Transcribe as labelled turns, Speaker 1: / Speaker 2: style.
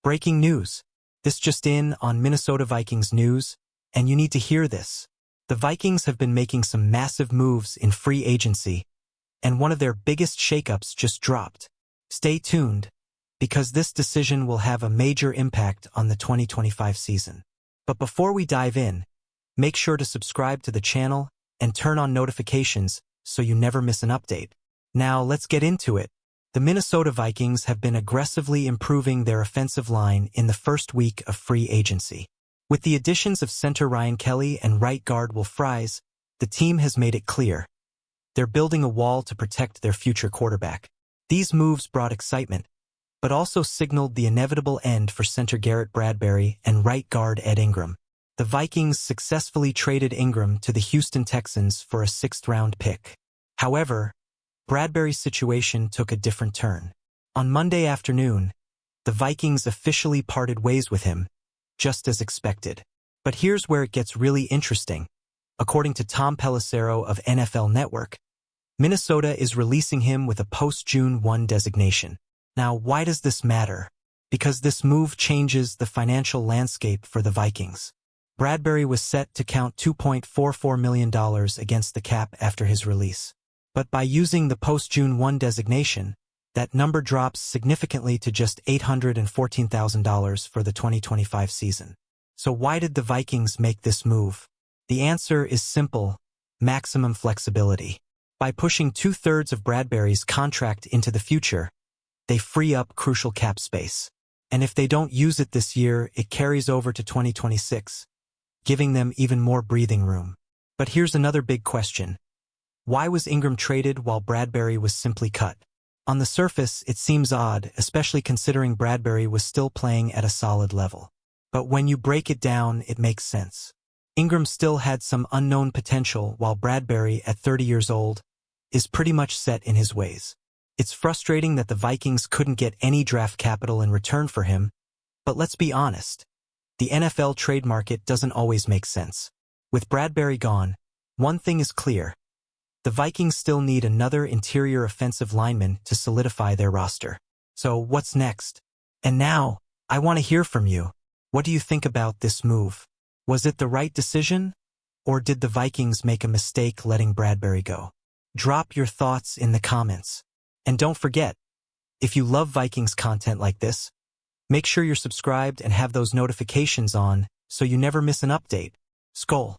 Speaker 1: Breaking news. This just in on Minnesota Vikings news, and you need to hear this. The Vikings have been making some massive moves in free agency, and one of their biggest shakeups just dropped. Stay tuned, because this decision will have a major impact on the 2025 season. But before we dive in, make sure to subscribe to the channel and turn on notifications so you never miss an update. Now let's get into it. The Minnesota Vikings have been aggressively improving their offensive line in the first week of free agency. With the additions of center Ryan Kelly and right guard Will Fries, the team has made it clear they're building a wall to protect their future quarterback. These moves brought excitement, but also signaled the inevitable end for center Garrett Bradbury and right guard Ed Ingram. The Vikings successfully traded Ingram to the Houston Texans for a 6th-round pick. However, Bradbury's situation took a different turn. On Monday afternoon, the Vikings officially parted ways with him, just as expected. But here's where it gets really interesting. According to Tom Pelissero of NFL Network, Minnesota is releasing him with a post-June 1 designation. Now, why does this matter? Because this move changes the financial landscape for the Vikings. Bradbury was set to count $2.44 million against the cap after his release. But by using the post-June 1 designation, that number drops significantly to just $814,000 for the 2025 season. So why did the Vikings make this move? The answer is simple: maximum flexibility. By pushing 2/3 of Bradbury's contract into the future, they free up crucial cap space. And if they don't use it this year, it carries over to 2026, giving them even more breathing room. But here's another big question. Why was Ingram traded while Bradbury was simply cut? On the surface, it seems odd, especially considering Bradbury was still playing at a solid level. But when you break it down, it makes sense. Ingram still had some unknown potential, while Bradbury, at 30 years old, is pretty much set in his ways. It's frustrating that the Vikings couldn't get any draft capital in return for him, but let's be honest. The NFL trade market doesn't always make sense. With Bradbury gone, one thing is clear. The Vikings still need another interior offensive lineman to solidify their roster. So what's next? And now, I want to hear from you. What do you think about this move? Was it the right decision? Or did the Vikings make a mistake letting Bradbury go? Drop your thoughts in the comments. And don't forget, if you love Vikings content like this, make sure you're subscribed and have those notifications on so you never miss an update. Skol.